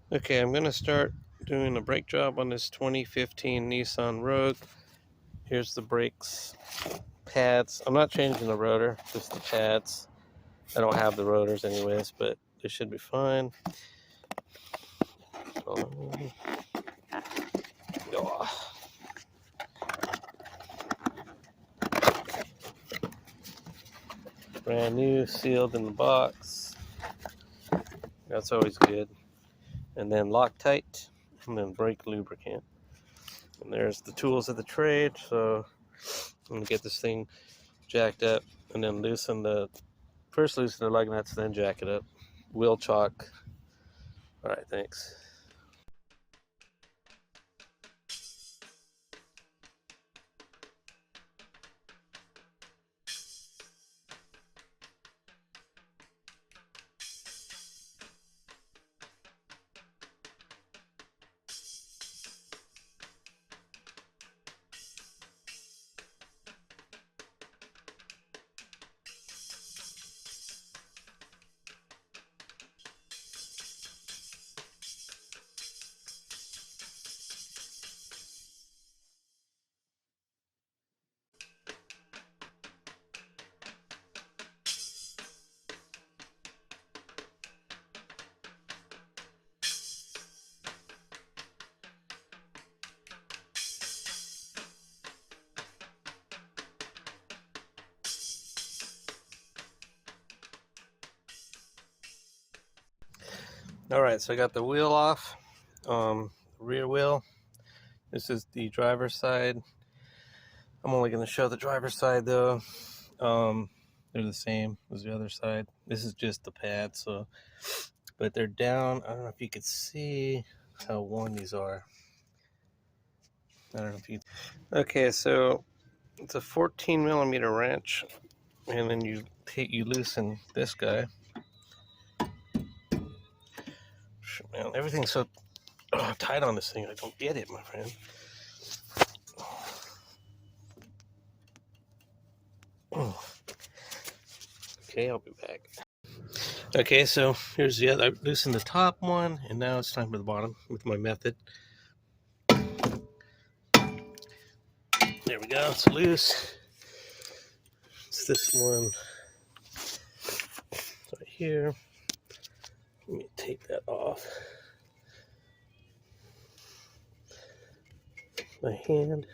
Okay, I'm gonna start doing a brake job on this 2015 Nissan Rogue. Here's the brakes pads. I'm not changing the rotor, just the pads. I don't have the rotors anyways, but they should be fine. Oh. Brand new, sealed in the box. That's always good. And then Loctite, and then brake lubricant. And there's the tools of the trade. So I'm gonna get this thing jacked up and then loosen the lug nuts, then jack it up. Wheel chock. All right, thanks. All right, so I got the wheel off, rear wheel. This is the driver's side. I'm only going to show the driver's side though. They're the same as the other side. This is just the pad, so, but they're down. I don't know if you could see how worn these are. I don't know if you. Okay, so it's a 14 millimeter wrench, and then you loosen this guy. Man, everything's so tight on this thing. I don't get it, my friend. Okay, I'll be back. Okay, so here's the other. I loosened the top one, and now it's time for the bottom with my method. There we go. It's loose. It's this one right here. Let me take that off. My hand.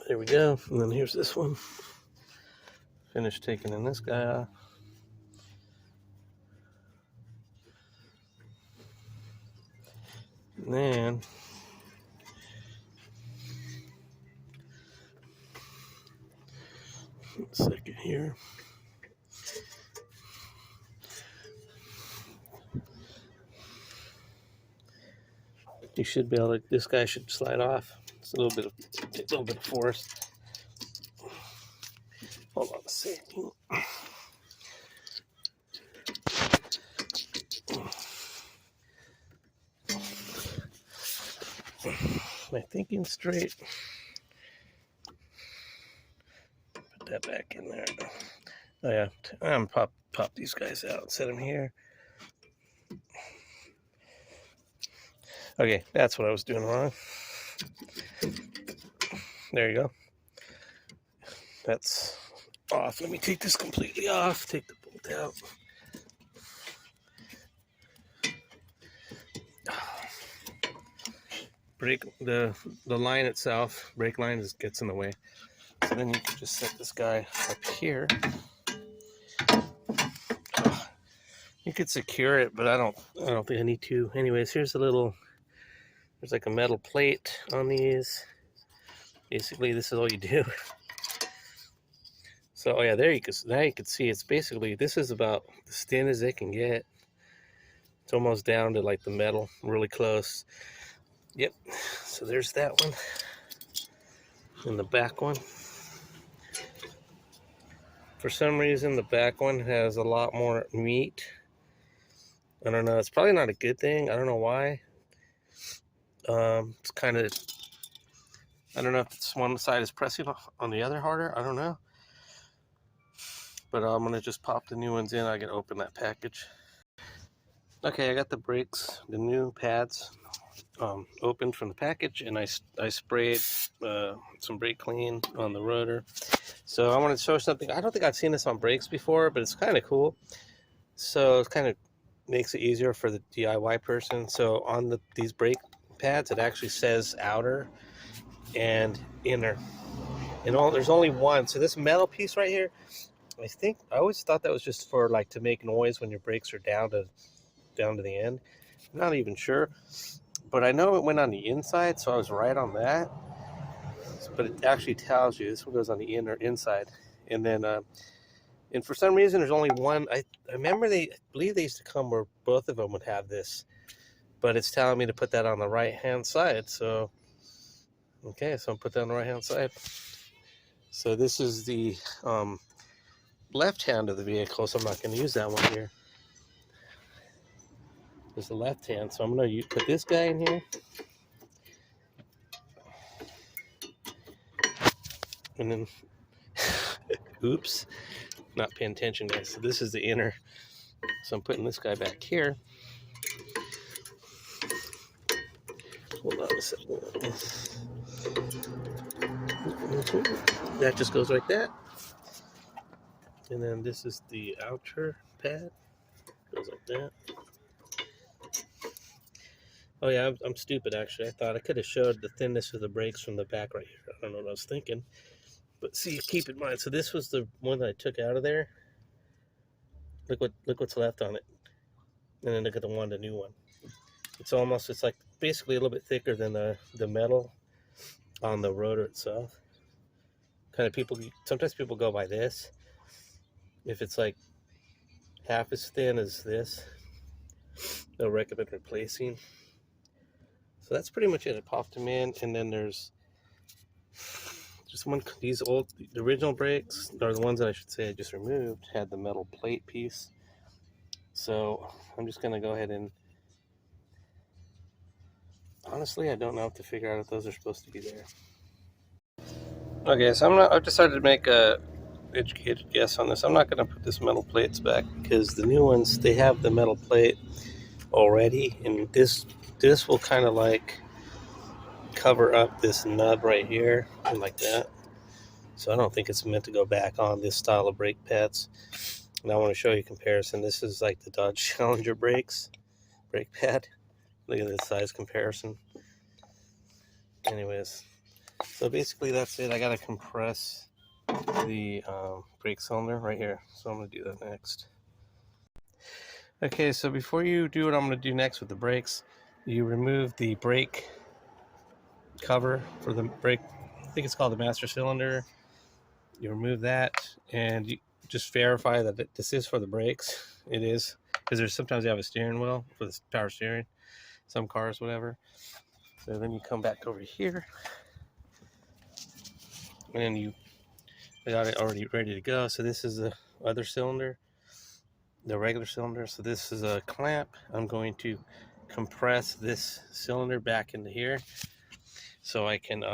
There we go. And then here's this one. Finished taking in this guy off. And then a second here. You should be able to. This guy should slide off. It's a little bit of force. Hold on a second. Am I thinking straight? Put that back in there. Oh yeah, I'm pop these guys out. Set them here. Okay, that's what I was doing wrong. There you go. That's off. Let me take this completely off. Take the bolt out. Brake the line itself, brake line gets in the way. So then you can just set this guy up here. You could secure it, but I don't think I need to. Anyways, here's a little. There's like a metal plate on these. Basically, this is all you do. So, oh yeah, there you go. Now you can see it's basically, this is about as thin as it can get. It's almost down to like the metal, really close. Yep. So there's that one. And the back one. For some reason, the back one has a lot more meat. I don't know. It's probably not a good thing. I don't know why. It's kind of, I don't know if it's one side is pressing on the other harder. I don't know. but I'm gonna just pop the new ones in. I can open that package. Okay, I got the brakes, the new pads, opened from the package, and I sprayed some brake clean on the rotor. So I want to show something. I don't think I've seen this on brakes before, but it's kind of cool. So it kind of makes it easier for the DIY person. So on these brake pads, it actually says outer and inner. And there's only one. So this metal piece right here, I always thought that was just for like to make noise when your brakes are down to the end. I'm not even sure, but I know it went on the inside, so I was right on that. But it actually tells you this one goes on the inside, and then and for some reason there's only one. I remember I believe they used to come where both of them would have this, but it's telling me to put that on the right hand side. So okay, so I'm put that on the right hand side. So this is the left hand of the vehicle, so I'm not going to use that one here. There's the left hand, so I'm going to put this guy in here, and then oops, not paying attention, guys. So this is the inner, so I'm putting this guy back here. Hold on a second. That just goes like that, and then this is the outer pad, goes like that. Oh yeah, I'm stupid actually. I thought I could have showed the thinness of the brakes from the back right here. I don't know what I was thinking. But see, keep in mind, so this was the one that I took out of there. Look what's left on it. And then look at the new one. It's like basically a little bit thicker than the metal on the rotor itself. Sometimes people go by this. If it's like half as thin as this, they'll recommend replacing. So that's pretty much it. I popped them in, and then there's just the original brakes, or the ones that I should say I just removed, had the metal plate piece. So I'm just gonna go ahead and, honestly, I don't know how to figure out if those are supposed to be there. Okay, so I've decided to make a educated guess on this. I'm not gonna put this metal plates back because the new ones, they have the metal plate already, and this will kind of like cover up this nub right here and like that. So I don't think it's meant to go back on this style of brake pads. And I want to show you a comparison. This is like the Dodge Challenger brake pad. Look at this size comparison. Anyways, so basically that's it. I gotta compress the brake cylinder right here. So I'm gonna do that next. Okay, so before you do what I'm gonna do next with the brakes, you remove the brake cover for the brake. I think it's called the master cylinder. You remove that, and you just verify that this is for the brakes. It is, because sometimes you have a steering wheel for the power steering, some cars, whatever. So then you come back over here, and then you got it already ready to go. So this is the other cylinder, the regular cylinder. So this is a clamp. I'm going to compress this cylinder back into here, so I can,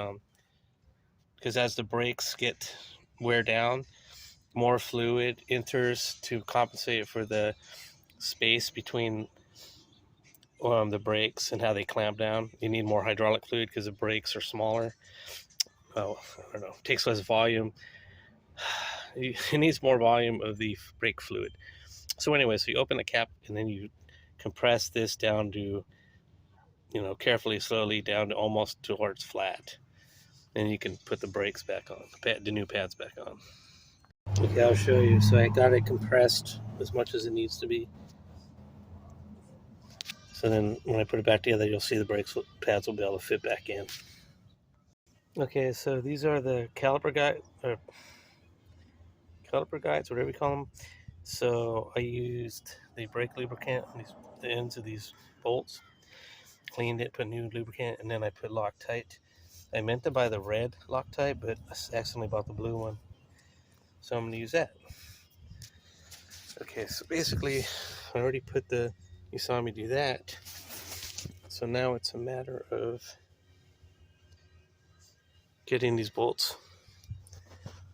because as the brakes wear down, more fluid enters to compensate for the space between the brakes and how they clamp down. You need more hydraulic fluid because the brakes are smaller. Oh, I don't know. It takes less volume. It needs more volume of the brake fluid. So anyway, so you open the cap and then you compress this down to, carefully, slowly down to almost towards flat. Then you can put the brakes back on, the new pads back on. Okay, I'll show you. So I got it compressed as much as it needs to be. So then when I put it back together, you'll see the brake pads will be able to fit back in. Okay, so these are the caliper guides, whatever you call them. So I used the brake lubricant on the ends of these bolts, cleaned it, put new lubricant, and then I put Loctite. I meant to buy the red Loctite, but I accidentally bought the blue one. So I'm going to use that. Okay, so basically, I already you saw me do that. So now it's a matter of getting these bolts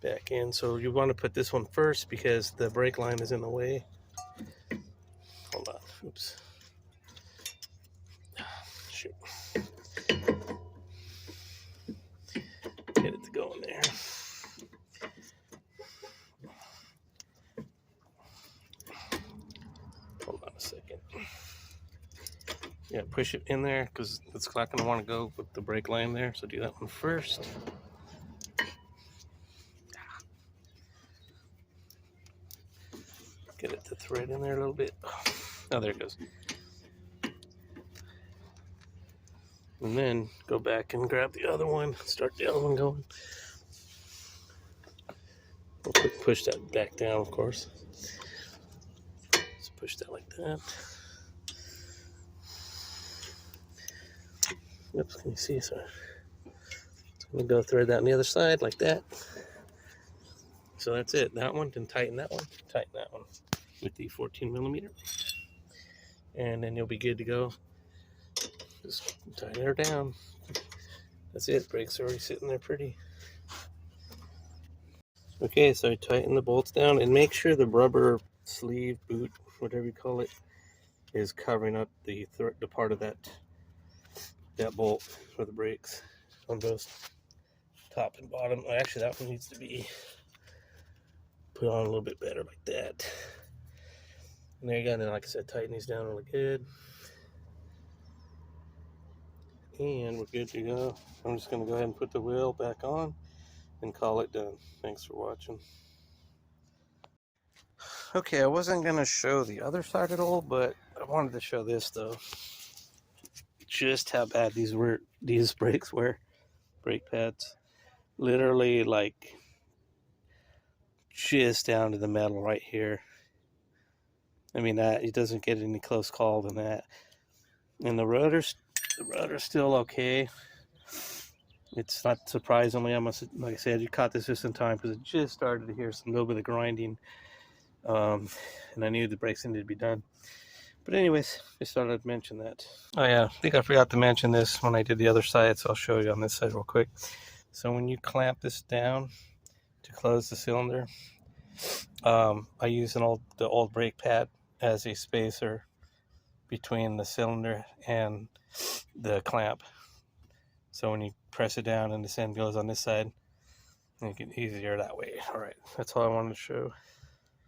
back in. So you want to put this one first because the brake line is in the way. Hold on. Oops. Shoot. Get it to go in there. Hold on a second. Yeah, push it in there because it's not going to want to go with the brake line there. So do that one first. Get it to thread in there a little bit. Oh, there it goes. And then go back and grab the other one. Start the other one going. We'll push that back down, of course. Just push that like that. Oops, can you see? Sorry. So I'm going to go thread that on the other side like that. So that's it. That one, then tighten that one. Tighten that one with the 14 millimeter. And then you'll be good to go. Just tighten her down. That's it. Brakes are already sitting there pretty. Okay, so I tighten the bolts down and make sure the rubber sleeve, boot, whatever you call it, is covering up the part of that bolt for the brakes on both top and bottom. Actually, that one needs to be put on a little bit better like that. And there you go. And then, like I said, tighten these down really good. And we're good to go. I'm just going to go ahead and put the wheel back on and call it done. Thanks for watching. Okay, I wasn't going to show the other side at all, but I wanted to show this though. Just how bad these brakes were. Brake pads. Literally like just down to the metal right here. I mean, that it doesn't get any close call than that. And the rotor's still okay. It's not surprisingly, like I said, you caught this just in time because it just started to hear some little bit of grinding. And I knew the brakes needed to be done. But anyways, just thought I'd mention that. Oh yeah, I think I forgot to mention this when I did the other side, so I'll show you on this side real quick. So when you clamp this down to close the cylinder, I use the old brake pad as a spacer between the cylinder and the clamp. So when you press it down and this end goes on this side, make it easier that way. All right, that's all I wanted to show.